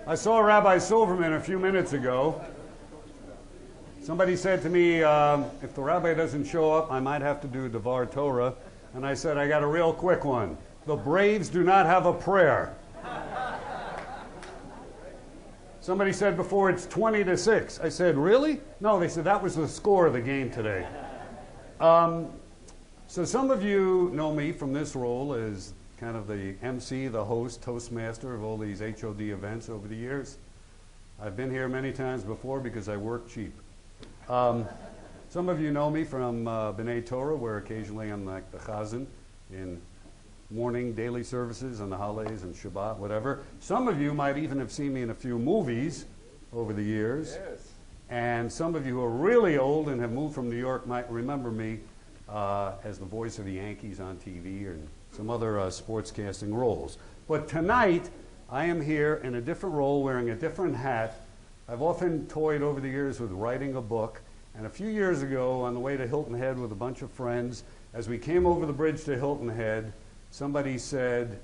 I saw Rabbi Silverman a few minutes ago. Somebody said to me, if the rabbi doesn't show up, I might have to do Devar Torah. And I said, I got a real quick one. The Braves do not have a prayer. Somebody said before it's 20-6. I said, really? No, they said that was the score of the game today. So some of you know me from this role as kind of the MC, the host, Toastmaster of all these HOD events over the years. I've been here many times before because I work cheap. Some of you know me from B'nai Torah, where occasionally I'm like the chazan in morning daily services on the holidays and Shabbat, whatever. Some of you might even have seen me in a few movies over the years. Yes. And some of you who are really old and have moved from New York might remember me as the voice of the Yankees on TV and some other sportscasting roles. But tonight, I am here in a different role, wearing a different hat. I've often toyed over the years with writing a book. And a few years ago, on the way to Hilton Head with a bunch of friends, as we came over the bridge to Hilton Head, somebody said,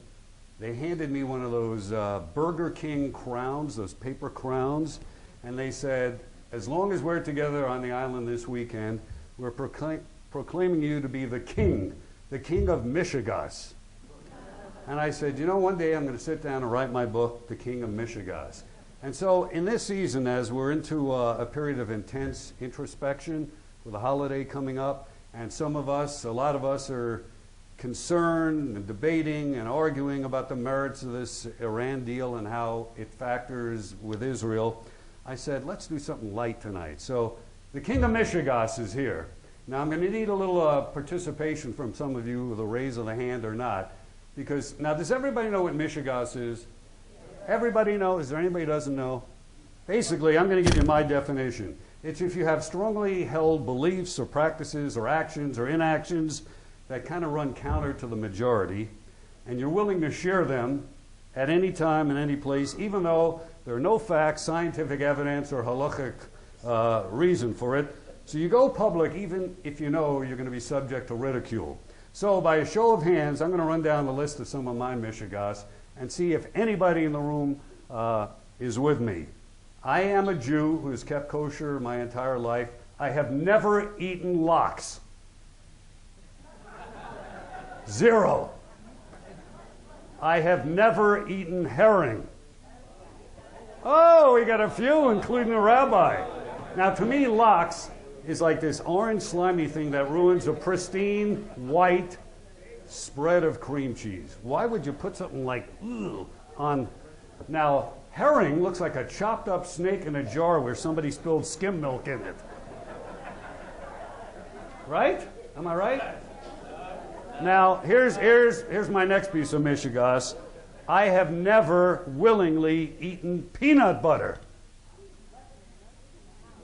they handed me one of those Burger King crowns, those paper crowns, and they said, as long as we're together on the island this weekend, we're proclaiming you to be the king of MishegoS. And I said, you know, one day I'm going to sit down and write my book, The King of MishegoS. And so in this season, as we're into a period of intense introspection with the holiday coming up, and some of us, a lot of us are concerned and debating and arguing about the merits of this Iran deal and how it factors with Israel, I said, let's do something light tonight. So the King of MishegoS is here. Now I'm going to need a little participation from some of you with a raise of the hand or not, because now does everybody know what MishegoS is? Everybody know? Is there anybody who doesn't know? Basically, I'm going to give you my definition. It's if you have strongly held beliefs or practices or actions or inactions that kind of run counter to the majority, and you're willing to share them at any time and any place, even though there are no facts, scientific evidence, or halachic reason for it. So you go public even if you know you're going to be subject to ridicule. So by a show of hands, I'm going to run down the list of some of my MishegoS and see if anybody in the room is with me. I am a Jew who has kept kosher my entire life. I have never eaten lox. 0. I have never eaten herring. Oh, we got a few, including a rabbi. Now, to me, lox is like this orange slimy thing that ruins a pristine white spread of cream cheese. Why would you put something like on? Now, herring looks like a chopped up snake in a jar where somebody spilled skim milk in it. Right? Am I right? Now, here's my next piece of MishegoS. I have never willingly eaten peanut butter.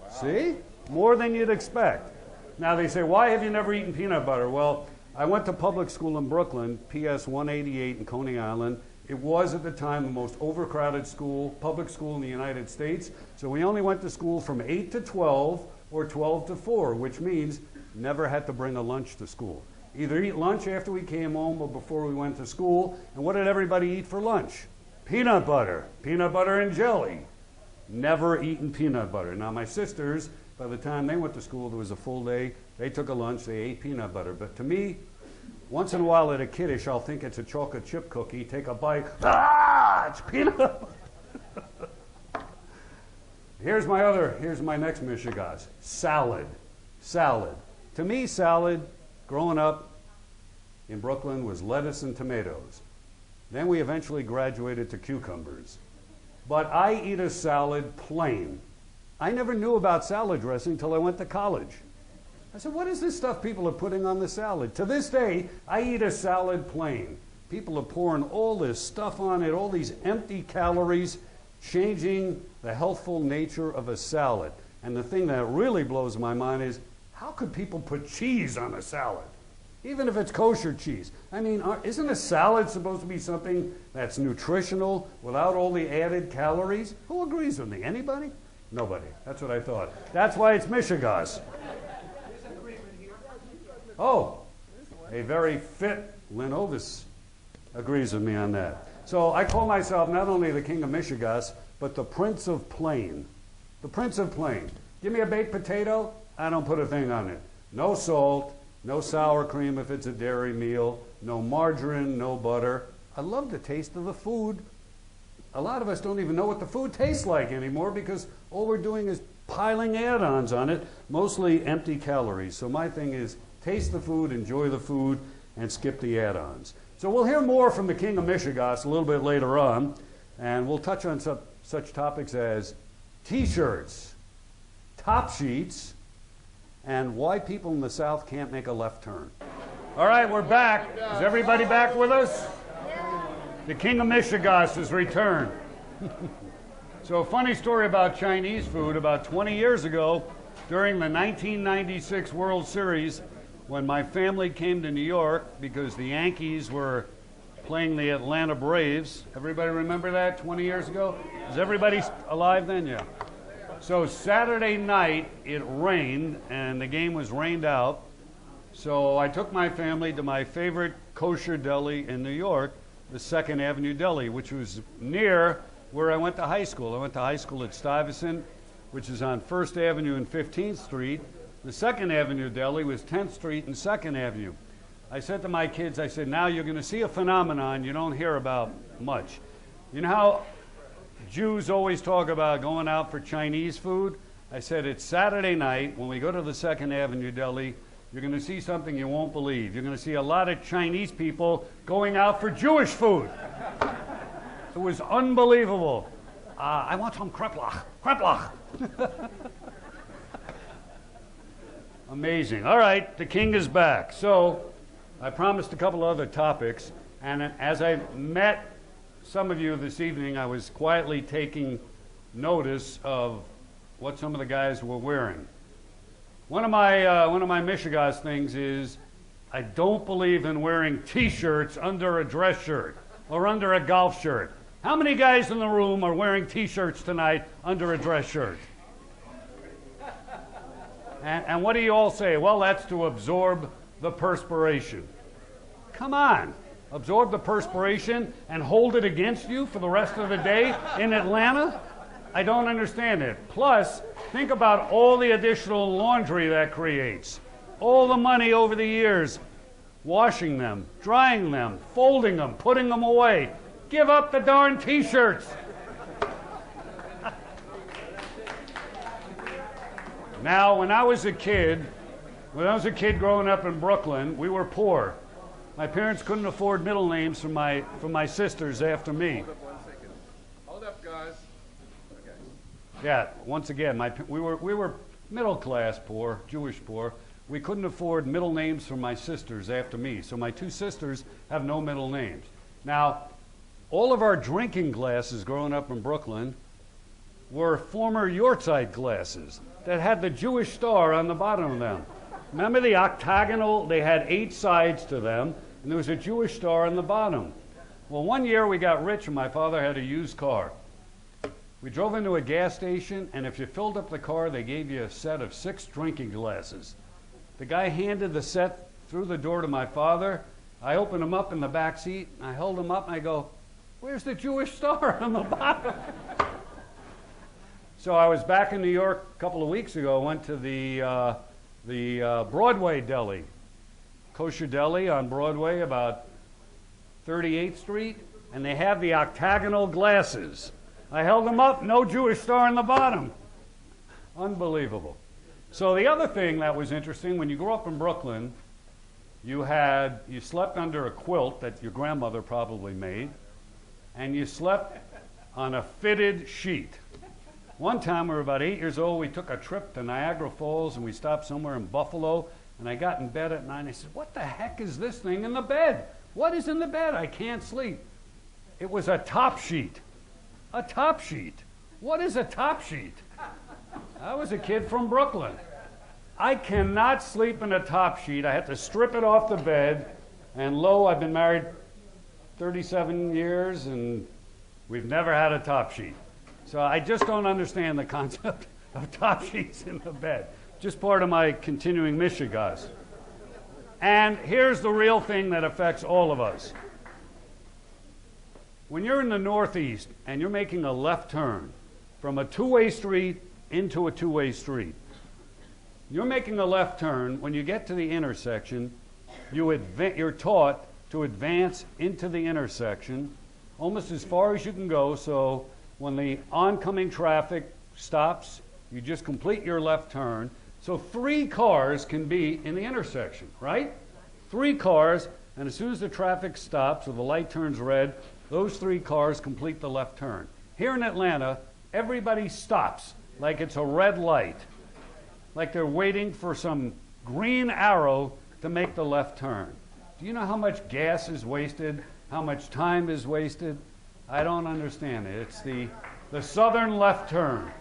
Wow. See? More than you'd expect. Now they say, why have you never eaten peanut butter? Well, I went to public school in Brooklyn, PS 188 in Coney Island. It was at the time the most overcrowded public school in the United States. So we only went to school from 8 to 12 or 12 to 4, which means never had to bring a lunch to school. Either eat lunch after we came home or before we went to school. And what did everybody eat for lunch? Peanut butter and jelly. Never eaten peanut butter. Now my sisters, by the time they went to school, there was a full day. They took a lunch, they ate peanut butter. But to me, once in a while at a kiddush, I'll think it's a chocolate chip cookie, take a bite, it's peanut butter. Here's my next MishegoS, salad. Salad. To me, salad, growing up in Brooklyn, was lettuce and tomatoes. Then we eventually graduated to cucumbers. But I eat a salad plain. I never knew about salad dressing until I went to college. I said, what is this stuff people are putting on the salad? To this day, I eat a salad plain. People are pouring all this stuff on it, all these empty calories, changing the healthful nature of a salad. And the thing that really blows my mind is, how could people put cheese on a salad? Even if it's kosher cheese. I mean, isn't a salad supposed to be something that's nutritional without all the added calories? Who agrees with me? Anybody? Nobody. That's what I thought. That's why it's MishegoS. Oh, a very fit Lynn Ovis agrees with me on that. So I call myself not only the king of MishegoS, but the Prince of Plain. The Prince of Plain. Give me a baked potato, I don't put a thing on it. No salt, no sour cream if it's a dairy meal, no margarine, no butter. I love the taste of the food. A lot of us don't even know what the food tastes like anymore because all we're doing is piling add-ons on it, mostly empty calories. So my thing is taste the food, enjoy the food, and skip the add-ons. So we'll hear more from the king of MishegoS a little bit later on, and we'll touch on such topics as T-shirts, top sheets, and why people in the South can't make a left turn. All right, we're back. Is everybody back with us? The king of MishegoS has returned. So a funny story about Chinese food. About 20 years ago, during the 1996 World Series, when my family came to New York because the Yankees were playing the Atlanta Braves. Everybody remember that 20 years ago? Is everybody alive then? Yeah. So Saturday night, it rained, and the game was rained out. So I took my family to my favorite kosher deli in New York, the 2nd Avenue Deli, which was near where I went to high school. I went to high school at Stuyvesant, which is on 1st Avenue and 15th Street. The 2nd Avenue Deli was 10th Street and 2nd Avenue. I said to my kids, I said, now you're going to see a phenomenon you don't hear about much. You know how Jews always talk about going out for Chinese food? I said, it's Saturday night. When we go to the 2nd Avenue Deli, you're going to see something you won't believe. You're going to see a lot of Chinese people going out for Jewish food. It was unbelievable. I want some kreplach. Kreplach. Amazing. All right, the king is back. So I promised a couple other topics, and as I met some of you this evening, I was quietly taking notice of what some of the guys were wearing. One of my MishegoS things is I don't believe in wearing T-shirts under a dress shirt or under a golf shirt. How many guys in the room are wearing T-shirts tonight under a dress shirt? And what do you all say? Well, that's to absorb the perspiration. Come on. Absorb the perspiration and hold it against you for the rest of the day in Atlanta? I don't understand it. Plus, think about all the additional laundry that creates. All the money over the years, washing them, drying them, folding them, putting them away. Give up the darn T-shirts. Now, when I was a kid growing up in Brooklyn, we were poor. My parents couldn't afford middle names for my sisters after me. Hold up 1 second. Hold up, guys. Okay. Yeah, once again, we were middle class poor, Jewish poor. We couldn't afford middle names for my sisters after me, so my 2 sisters have no middle names. Now, all of our drinking glasses growing up in Brooklyn were former Yortzeit glasses that had the Jewish star on the bottom of them. Remember the octagonal? They had 8 sides to them, and there was a Jewish star on the bottom. Well, one year we got rich, and my father had a used car. We drove into a gas station, and if you filled up the car, they gave you a set of 6 drinking glasses. The guy handed the set through the door to my father. I opened them up in the back seat, and I held them up, and I go, "Where's the Jewish star on the bottom?" So I was back in New York a couple of weeks ago. I went to the Broadway Deli, kosher deli on Broadway, about 38th Street, and they have the octagonal glasses. I held them up, no Jewish star on the bottom. Unbelievable. So the other thing that was interesting, when you grew up in Brooklyn, you slept under a quilt that your grandmother probably made, and you slept on a fitted sheet. One time, we were about 8 years old, we took a trip to Niagara Falls, and we stopped somewhere in Buffalo, and I got in bed at night, and I said, "What the heck is this thing in the bed? What is in the bed? I can't sleep." It was a top sheet. A top sheet. What is a top sheet? I was a kid from Brooklyn. I cannot sleep in a top sheet. I had to strip it off the bed, and lo, I've been married 37 years, and we've never had a top sheet. So I just don't understand the concept of top sheets in the bed. Just part of my continuing MishegoS. And here's the real thing that affects all of us. When you're in the Northeast and you're making a left turn from a two-way street into a two-way street, you're making a left turn. When you get to the intersection, you're taught to advance into the intersection almost as far as you can go, so when the oncoming traffic stops, you just complete your left turn. So 3 cars can be in the intersection, right? 3 cars, and as soon as the traffic stops or the light turns red, those 3 cars complete the left turn. Here in Atlanta, everybody stops like it's a red light, like they're waiting for some green arrow to make the left turn. Do you know how much gas is wasted? How much time is wasted? I don't understand it. It's the southern left turn.